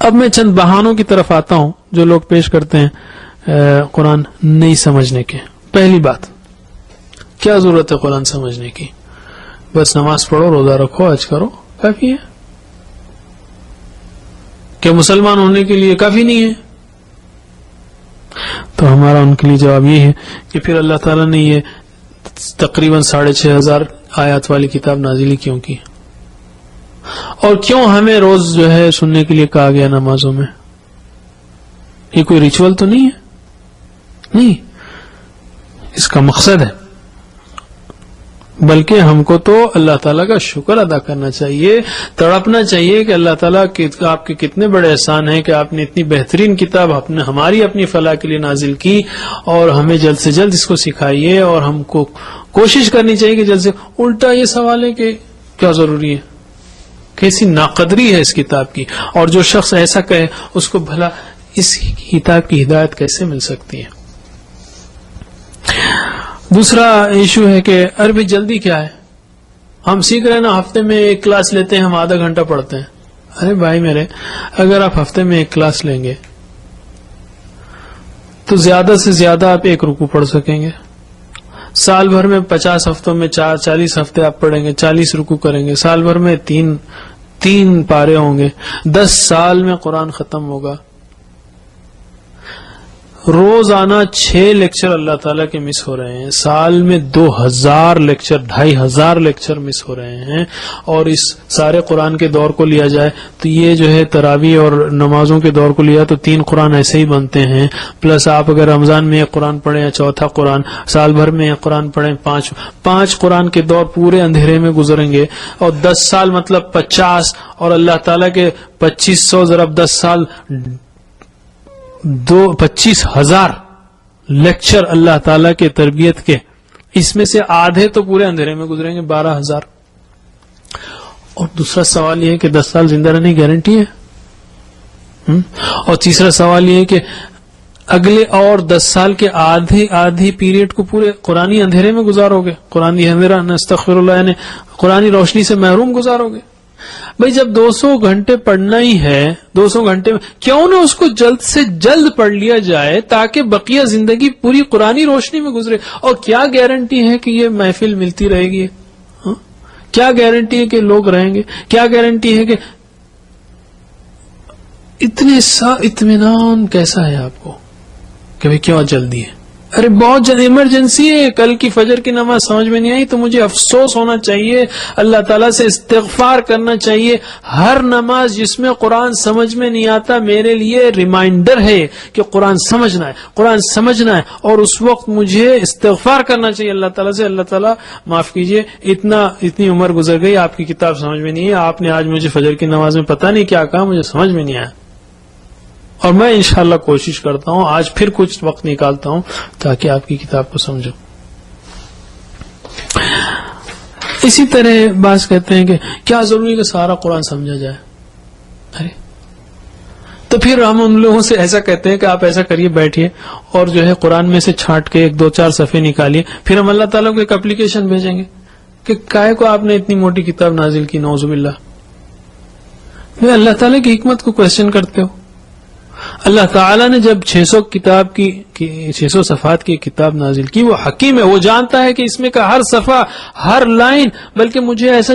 اب میں چند بہانوں کی طرف آتا ہوں جو لوگ پیش کرتے ہیں قرآن نہیں سمجھنے کے. پہلی بات، کیا ضرورت ہے قرآن سمجھنے کی؟ بس نماز پڑھو، روزہ رکھو، حج کرو، کافی ہے. کیا مسلمان ہونے کے لیے کافی نہیں ہے؟ تو ہمارا ان کے لیے جواب یہ ہے کہ پھر اللہ تعالیٰ نے یہ تقریباً 6,500 آیات والی کتاب نازل کیوں کی، اور کیوں ہمیں روز جو ہے سننے کے لیے کہا گیا نمازوں میں؟ یہ کوئی ریچول تو نہیں ہے، نہیں، اس کا مقصد ہے. بلکہ ہم کو تو اللہ تعالیٰ کا شکر ادا کرنا چاہیے، تڑپنا چاہیے کہ اللہ تعالیٰ آپ کے کتنے بڑے احسان ہیں کہ آپ نے اتنی بہترین کتاب ہماری اپنی فلاح کے لیے نازل کی، اور ہمیں جلد سے جلد اس کو سکھائیے، اور ہم کو کوشش کرنی چاہیے کہ جلد سے. الٹا یہ سوال ہے کہ کیا ضروری ہے؟ کیسی ناقدری ہے اس کتاب کی، اور جو شخص ایسا کہے اس کو بھلا اس کتاب کی ہدایت کیسے مل سکتی ہے؟ دوسرا ایشو ہے کہ عربی جلدی کیا ہے؟ ہم سیکھ رہے ہیں نا، ہفتے میں ایک کلاس لیتے ہیں، ہم آدھا گھنٹہ پڑھتے ہیں. ارے بھائی میرے، اگر آپ ہفتے میں ایک کلاس لیں گے تو زیادہ سے زیادہ آپ 1 رکوع پڑھ سکیں گے. سال بھر میں 50 ہفتوں میں 40 ہفتے آپ پڑھیں گے، 40 رکوع کریں گے. سال بھر میں 3 پارے ہوں گے. 10 سال میں قرآن ختم ہوگا. روزانہ 6 لیکچر اللہ تعالیٰ کے مس ہو رہے ہیں. سال میں 2000 لیکچر، 2500 لیکچر مس ہو رہے ہیں. اور اس سارے قرآن کے دور کو لیا جائے تو یہ جو ہے تراویح اور نمازوں کے دور کو لیا تو 3 قرآن ایسے ہی بنتے ہیں. پلس آپ اگر رمضان میں 1 قرآن پڑھیں یا چوتھا قرآن، سال بھر میں 1 قرآن پڑھیں، 5 قرآن کے دور پورے اندھیرے میں گزریں گے. اور 10 سال مطلب 50، اور اللہ تعالیٰ کے 2500 ضرب 10 سال 25,000 لیکچر اللہ تعالیٰ کے تربیت کے. اس میں سے آدھے تو پورے اندھیرے میں گزریں گے، 12,000. اور دوسرا سوال یہ ہے کہ 10 سال زندہ رہنے کی گارنٹی ہے. اور تیسرا سوال یہ ہے کہ اگلے اور 10 سال کے آدھی پیریڈ کو پورے قرآنی اندھیرے میں گزارو گے، قرآنی اندھیرا استغفر اللہ، یعنی قرآنی روشنی سے محروم گزارو گے. بھئی جب 200 گھنٹے پڑھنا ہی ہے، 200 گھنٹے میں کیوں نہ اس کو جلد سے جلد پڑھ لیا جائے تاکہ بقیہ زندگی پوری قرآنی روشنی میں گزرے. اور کیا گارنٹی ہے کہ یہ محفل ملتی رہے گی؟ کیا گارنٹی ہے کہ لوگ رہیں گے؟ کیا گارنٹی ہے کہ اتنے سا اطمینان کیسا ہے آپ کو کہ بھئی کیوں جلدی ہے؟ ارے بہت ایمرجنسی ہے. کل کی فجر کی نماز سمجھ میں نہیں آئی تو مجھے افسوس ہونا چاہیے، اللہ تعالیٰ سے استغفار کرنا چاہیے. ہر نماز جس میں قرآن سمجھ میں نہیں آتا میرے لیے ریمائنڈر ہے کہ قرآن سمجھنا ہے، قرآن سمجھنا ہے. اور اس وقت مجھے استغفار کرنا چاہیے اللہ تعالیٰ سے، اللہ تعالیٰ معاف کیجئے، اتنی عمر گزر گئی، آپ کی کتاب سمجھ میں نہیں ہے، آپ نے آج مجھے فجر کی نماز میں پتہ نہیں کیا کہا، مجھے سمجھ میں نہیں آیا. اور میں انشاءاللہ کوشش کرتا ہوں آج پھر کچھ وقت نکالتا ہوں تاکہ آپ کی کتاب کو سمجھو. اسی طرح بعض کہتے ہیں کہ کیا ضروری کہ سارا قرآن سمجھا جائے؟ ارے تو پھر ہم ان لوگوں سے ایسا کہتے ہیں کہ آپ ایسا کریے، بیٹھیے اور جو ہے قرآن میں سے چھانٹ کے 1-2-4 صفحے نکالیے، پھر ہم اللہ تعالیٰ کو ایک اپلیکیشن بھیجیں گے کہ کائے کو آپ نے اتنی موٹی کتاب نازل کی، نعوذ باللہ. میں اللہ تعالیٰ کی حکمت کو کوشچن کرتے ہو. اللہ تعالیٰ نے جب 600 صفحات کی کتاب نازل کی، وہ حکیم ہے، وہ جانتا ہے کہ اس میں کا ہر صفحہ، ہر لائن، بلکہ مجھے ایسا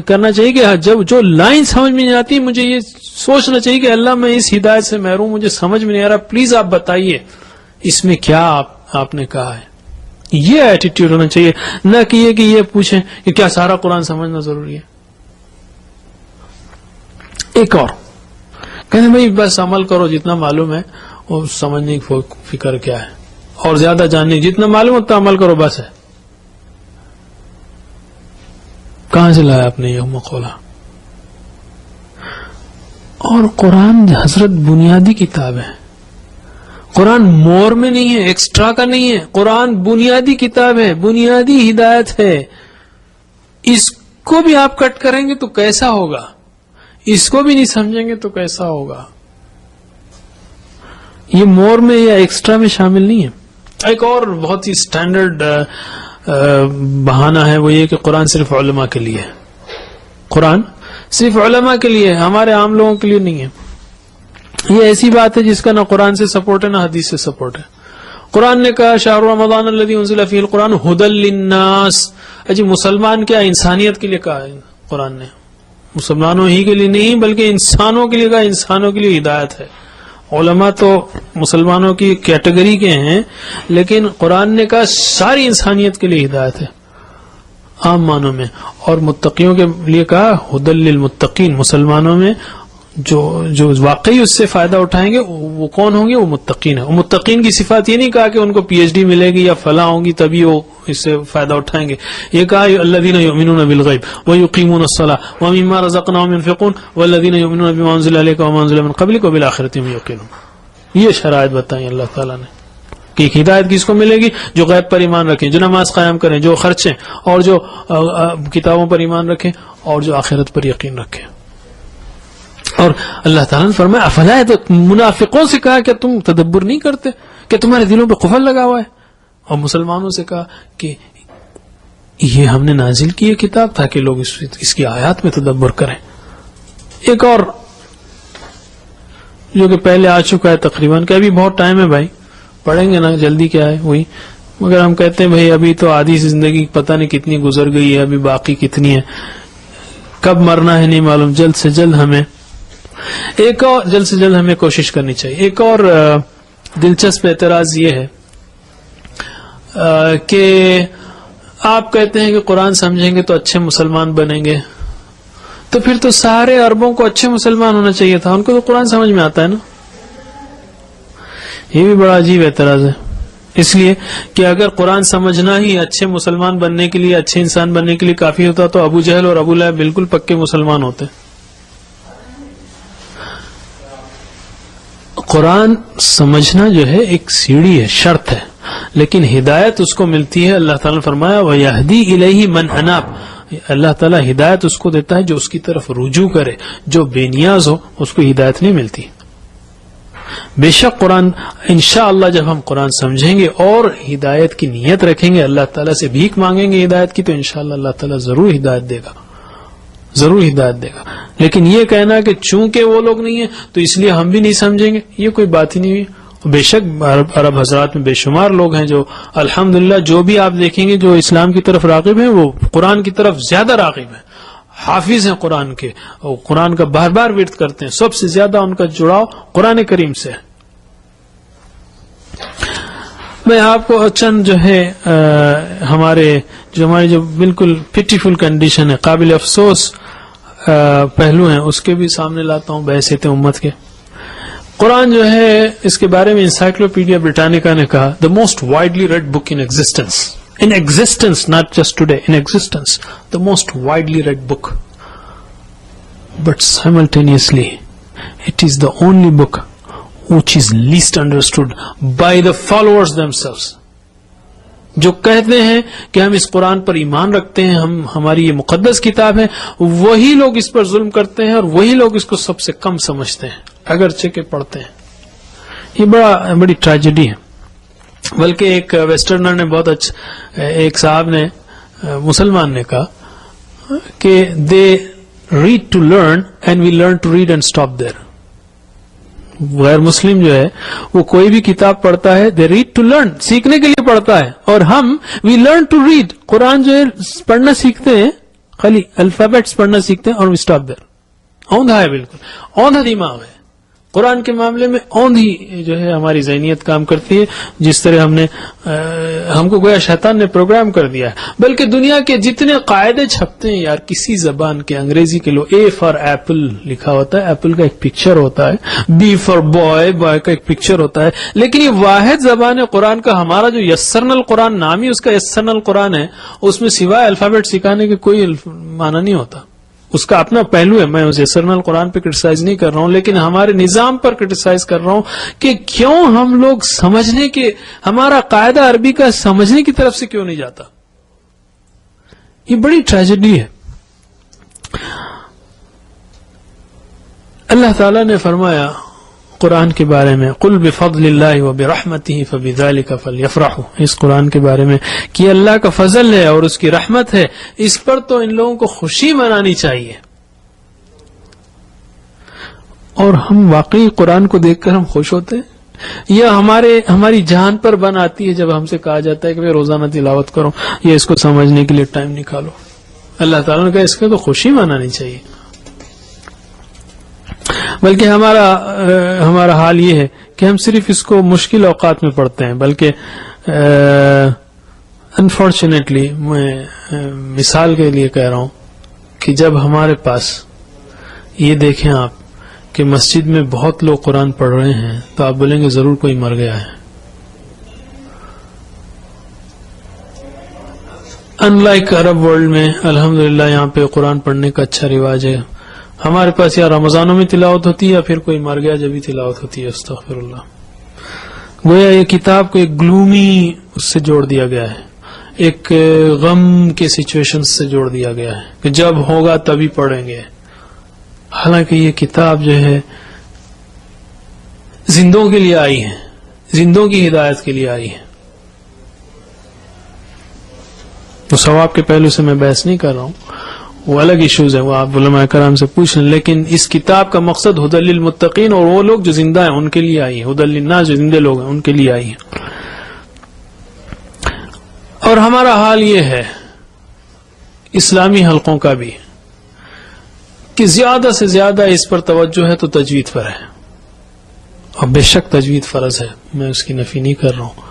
کرنا چاہیے کہ جب جو لائن سمجھ میں نہیں آتی مجھے یہ سوچنا چاہیے کہ اللہ میں اس ہدایت سے محروم، مجھے سمجھ میں نہیں آ رہا، پلیز آپ بتائیے اس میں کیا آپ نے کہا ہے. یہ ایٹیٹیوڈ ہونا چاہیے، نہ کہ یہ پوچھیں کہ کیا سارا قرآن سمجھنا ضروری ہے. ایک اور کہتے ہیں بھائی بس عمل کرو، جتنا معلوم ہے وہ سمجھنے کی فکر کیا ہے، اور زیادہ جاننے، جتنا معلوم اتنا عمل کرو بس ہے. کہاں سے لایا آپ نے یہ مقولہ؟ اور قرآن حضرت بنیادی کتاب ہے. قرآن مور میں نہیں ہے، ایکسٹرا کا نہیں ہے. قرآن بنیادی کتاب ہے، بنیادی ہدایت ہے. اس کو بھی آپ کٹ کریں گے تو کیسا ہوگا؟ اس کو بھی نہیں سمجھیں گے تو کیسا ہوگا؟ یہ مور میں یا ایکسٹرا میں شامل نہیں ہے. ایک اور بہت ہی سٹینڈرڈ بہانہ ہے، وہ یہ کہ قرآن صرف علماء کے لیے ہے. قرآن صرف علماء کے لیے، ہمارے عام لوگوں کے لیے نہیں ہے. یہ ایسی بات ہے جس کا نہ قرآن سے سپورٹ ہے نہ حدیث سے سپورٹ ہے. قرآن نے کہا شہر رمضان الذی انزل فیہ القرآن ھدی للناس. جی مسلمان کیا انسانیت کے لیے کہا ہے قرآن نے, مسلمانوں ہی کے لیے نہیں بلکہ انسانوں کے لیے کہا, انسانوں کے لیے ہدایت ہے. علماء تو مسلمانوں کی کیٹیگری کے ہیں لیکن قرآن نے کہا ساری انسانیت کے لیے ہدایت ہے عام معنوں میں, اور متقیوں کے لیے کہا ھدی للمتقین. مسلمانوں میں جو واقعی اس سے فائدہ اٹھائیں گے وہ کون ہوں گے؟ وہ متقین ہیں. متقین کی صفات یہ نہیں کہا کہ ان کو پی ایچ ڈی ملے گی یا فلاں ہوں گی تبھی وہ اس سے فائدہ اٹھائیں گے. یہ کہا الذین یؤمنون بالغیب ویقیمون الصلاۃ ومما رزقناہم ينفقون والذین یؤمنون بما انزل الیک وما انزل من قبلک وبالآخرۃ هم یوقنون. یہ شرائط بتائیں اللہ تعالیٰ نے کہ ایک ہدایت کس کو ملے گی؟ جو غیب پر ایمان رکھیں, جو نماز قائم کریں, جو خرچیں اور جو کتابوں پر ایمان رکھیں اور جو آخرت پر یقین رکھیں. اور اللہ تعالیٰ نے فرمایا افلا, منافقوں سے کہا کہ تم تدبر نہیں کرتے, کہ تمہارے دلوں پہ قفل لگا ہوا ہے. اور مسلمانوں سے کہا کہ یہ ہم نے نازل کی ہے کتاب تاکہ لوگ اس کی آیات میں تدبر کریں. ایک اور جو کہ پہلے آ چکا ہے تقریباً, کہ ابھی بہت ٹائم ہے بھائی, پڑھیں گے نا, جلدی کیا ہے وہی, مگر ہم کہتے ہیں بھائی ابھی تو آدھی زندگی پتہ نہیں کتنی گزر گئی ہے, ابھی باقی کتنی ہے, کب مرنا ہے نہیں معلوم. جلد سے جلد ہمیں کوشش کرنی چاہیے. ایک اور دلچسپ اعتراض یہ ہے کہ آپ کہتے ہیں کہ قرآن سمجھیں گے تو اچھے مسلمان بنیں گے, تو پھر تو سارے عربوں کو اچھے مسلمان ہونا چاہیے تھا, ان کو تو قرآن سمجھ میں آتا ہے نا. یہ بھی بڑا عجیب اعتراض ہے, اس لیے کہ اگر قرآن سمجھنا ہی اچھے مسلمان بننے کے لیے, اچھے انسان بننے کے لیے کافی ہوتا تو ابو جہل اور ابو لہب بالکل پکے مسلمان ہوتے. قرآن سمجھنا جو ہے ایک سیڑھی ہے, شرط ہے, لیکن ہدایت اس کو ملتی ہے. اللہ تعالیٰ نے فرمایا وَيَهْدِي إِلَيْهِ مَنْ أَنَابَ. اللہ تعالیٰ ہدایت اس کو دیتا ہے جو اس کی طرف رجوع کرے, جو بے نیاز ہو اس کو ہدایت نہیں ملتی. بے شک قرآن انشاءاللہ جب ہم قرآن سمجھیں گے اور ہدایت کی نیت رکھیں گے, اللہ تعالیٰ سے بھیک مانگیں گے ہدایت کی, تو انشاءاللہ اللہ تعالیٰ ضرور ہدایت دے گا, ضرور ہدایت دے گا. لیکن یہ کہنا کہ چونکہ وہ لوگ نہیں ہیں تو اس لیے ہم بھی نہیں سمجھیں گے, یہ کوئی بات ہی نہیں ہوئی. بے شک عرب حضرات میں بے شمار لوگ ہیں جو الحمدللہ جو بھی آپ دیکھیں گے جو اسلام کی طرف راغب ہیں وہ قرآن کی طرف زیادہ راغب ہیں, حافظ ہیں قرآن کے, قرآن کا بار بار ورد کرتے ہیں. سب سے زیادہ ان کا جڑاؤ قرآن کریم سے ہے. میں آپ کو چند جو ہے ہماری جو بالکل پیٹیفل کنڈیشن ہے, قابل افسوس پہلو ہیں, اس کے بھی سامنے لاتا ہوں بحیثیت امت کے. قرآن جو ہے اس کے بارے میں انسائکلوپیڈیا برٹانیکا نے کہا the most widely read book in existence, not just today, in existence, the most widely read book, but simultaneously it is the only book which is least understood by the followers themselves. جو کہتے ہیں کہ ہم اس قرآن پر ایمان رکھتے ہیں, ہماری یہ مقدس کتاب ہے, وہی لوگ اس پر ظلم کرتے ہیں اور وہی لوگ اس کو سب سے کم سمجھتے ہیں اگرچہ کہ پڑھتے ہیں. یہ بڑی ٹریجڈی ہے. بلکہ ایک ویسٹرنر نے بہت اچھا, ایک صاحب نے مسلمان نے کہا کہ they read to learn and we learn to read and stop there. غیر مسلم جو ہے وہ کوئی بھی کتاب پڑھتا ہے, they read to learn, سیکھنے کے لیے پڑھتا ہے, اور ہم we learn to read, قرآن جو ہے پڑھنا سیکھتے ہیں, خالی الفابیٹس پڑھنا سیکھتے ہیں, اور we stop there. اوندھا ہے, بالکل اوندھا دماغ ہے. قرآن کے معاملے میں اوندھی جو ہے ہماری ذہنیت کام کرتی ہے, جس طرح ہم کو گویا شیطان نے پروگرام کر دیا ہے. بلکہ دنیا کے جتنے قاعدے چھپتے ہیں یار کسی زبان کے, انگریزی کے لو اے فار ایپل لکھا ہوتا ہے, ایپل کا ایک پکچر ہوتا ہے, بی فار بوائے, بوائے کا ایک پکچر ہوتا ہے, لیکن یہ واحد زبان ہے قرآن کا. ہمارا جو یسرن القرآن نام ہی اس کا یسرن القرآن ہے, اس میں سوائے الفابیٹ سکھانے کے کوئی معنی نہیں ہوتا. اس کا اپنا پہلو ہے, میں اس یسرن القرآن پہ کرٹیسائز نہیں کر رہا ہوں, لیکن ہمارے نظام پر کرٹیسائز کر رہا ہوں کہ کیوں ہم لوگ سمجھنے کے, ہمارا قاعدہ عربی کا سمجھنے کی طرف سے کیوں نہیں جاتا. یہ بڑی ٹریجڈی ہے. اللہ تعالیٰ نے فرمایا قرآن کے بارے میں قل بفضل اللہ وبرحمتہ فبذلک فلیفرحوا, اس قرآن کے بارے میں کہ اللہ کا فضل ہے اور اس کی رحمت ہے, اس پر تو ان لوگوں کو خوشی منانی چاہیے. اور ہم واقعی قرآن کو دیکھ کر ہم خوش ہوتے ہیں، یا ہماری جان پر بن آتی ہے جب ہم سے کہا جاتا ہے کہ روزانہ تلاوت کرو یا اس کو سمجھنے کے لیے ٹائم نکالو؟ اللہ تعالیٰ نے کہا اس کا تو خوشی منانی چاہیے. بلکہ ہمارا حال یہ ہے کہ ہم صرف اس کو مشکل اوقات میں پڑھتے ہیں. بلکہ انفارچونیٹلی میں مثال کے لیے کہہ رہا ہوں کہ جب ہمارے پاس یہ دیکھیں آپ کہ مسجد میں بہت لوگ قرآن پڑھ رہے ہیں تو آپ بولیں گے ضرور کوئی مر گیا ہے. ان لائک عرب ورلڈ میں الحمدللہ یہاں پہ قرآن پڑھنے کا اچھا رواج ہے. ہمارے پاس یا رمضانوں میں تلاوت ہوتی ہے یا پھر کوئی مر گیا جب ہی تلاوت ہوتی ہے. استغفر اللہ. گویا یہ کتاب کو ایک گلومی اس سے جوڑ دیا گیا ہے، ایک غم کے سچویشن سے جوڑ دیا گیا ہے کہ جب ہوگا تبھی پڑھیں گے. حالانکہ یہ کتاب جو ہے زندوں کے لیے آئی ہے، زندوں کی ہدایت کے لیے آئی ہے. تو ثواب کے پہلو سے میں بحث نہیں کر رہا ہوں، وہ الگ ایشوز ہیں، وہ آپ علماء کرام سے پوچھ لیں. لیکن اس کتاب کا مقصد ھدی للمتقین، اور وہ لوگ جو زندہ ہیں ان کے لیے آئی ہے. ھدی للناس، جو زندے لوگ ہیں ان کے لیے آئی ہے. اور ہمارا حال یہ ہے اسلامی حلقوں کا بھی کہ زیادہ سے زیادہ اس پر توجہ ہے تو تجوید پر ہے. اور بے شک تجوید فرض ہے، میں اس کی نفی نہیں کر رہا ہوں.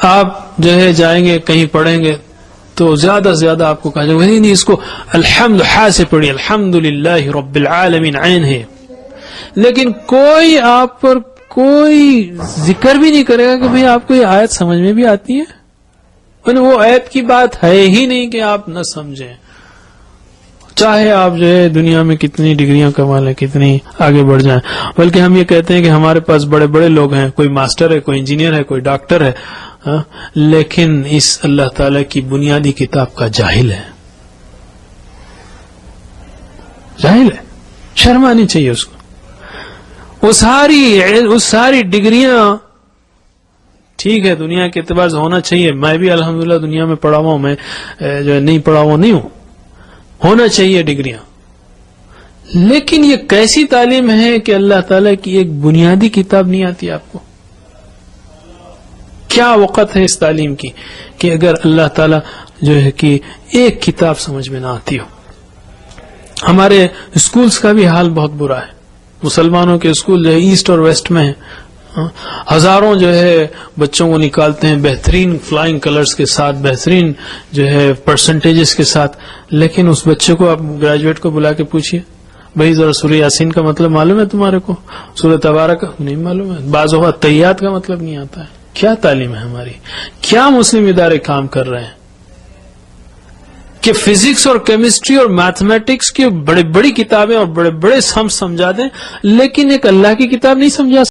آپ جو ہے جائیں گے کہیں پڑھیں گے تو زیادہ سے زیادہ آپ کو کہا جائے گا نہیں اس کو الحمد ہا سے پڑھی، الحمدللہ رب العالمین عین ہے. لیکن کوئی آپ پر کوئی ذکر بھی نہیں کرے گا کہ بھئی آپ کو یہ آیت سمجھ میں بھی آتی ہے. وہ آیت کی بات ہے ہی نہیں کہ آپ نہ سمجھیں، چاہے آپ جو ہے دنیا میں کتنی ڈگریاں کما لیں، کتنی آگے بڑھ جائیں. بلکہ ہم یہ کہتے ہیں کہ ہمارے پاس بڑے بڑے لوگ ہیں، کوئی ماسٹر ہے، کوئی انجینئر ہے، کوئی ڈاکٹر ہے، لیکن اس اللہ تعالی کی بنیادی کتاب کا جاہل ہے. جاہل ہے، شرم آنی چاہیے اس کو. وہ ساری ڈگریاں ٹھیک ہے دنیا کے اعتبار سے ہونا چاہیے. میں بھی الحمدللہ دنیا میں پڑھا ہوا ہوں، میں جو ہے نہیں پڑھا ہوا نہیں ہوں، ہونا چاہیے ڈگریاں. لیکن یہ کیسی تعلیم ہے کہ اللہ تعالیٰ کی ایک بنیادی کتاب نہیں آتی آپ کو؟ کیا وقت ہے اس تعلیم کی کہ اگر اللہ تعالیٰ جو ہے کہ ایک کتاب سمجھ میں نہ آتی ہو. ہمارے اسکولز کا بھی حال بہت برا ہے. مسلمانوں کے اسکول جو ہے ایسٹ اور ویسٹ میں ہیں، ہزاروں جو ہے بچوں کو نکالتے ہیں بہترین فلائنگ کلرز کے ساتھ، بہترین جو ہے پرسنٹیجز کے ساتھ. لیکن اس بچے کو آپ گریجویٹ کو بلا کے پوچھئے بھئی ذرا سورہ یاسین کا مطلب معلوم ہے تمہارے کو؟ سورہ تبارک کا نہیں معلوم ہے. بعض اوقات تحیات کا مطلب نہیں آتا ہے. کیا تعلیم ہے ہماری؟ کیا مسلم ادارے کام کر رہے ہیں کہ فزکس اور کیمسٹری اور میتھمیٹکس کی بڑی بڑی کتابیں اور بڑے بڑے سمجھا دیں، لیکن ایک اللہ کی کتاب نہیں سمجھا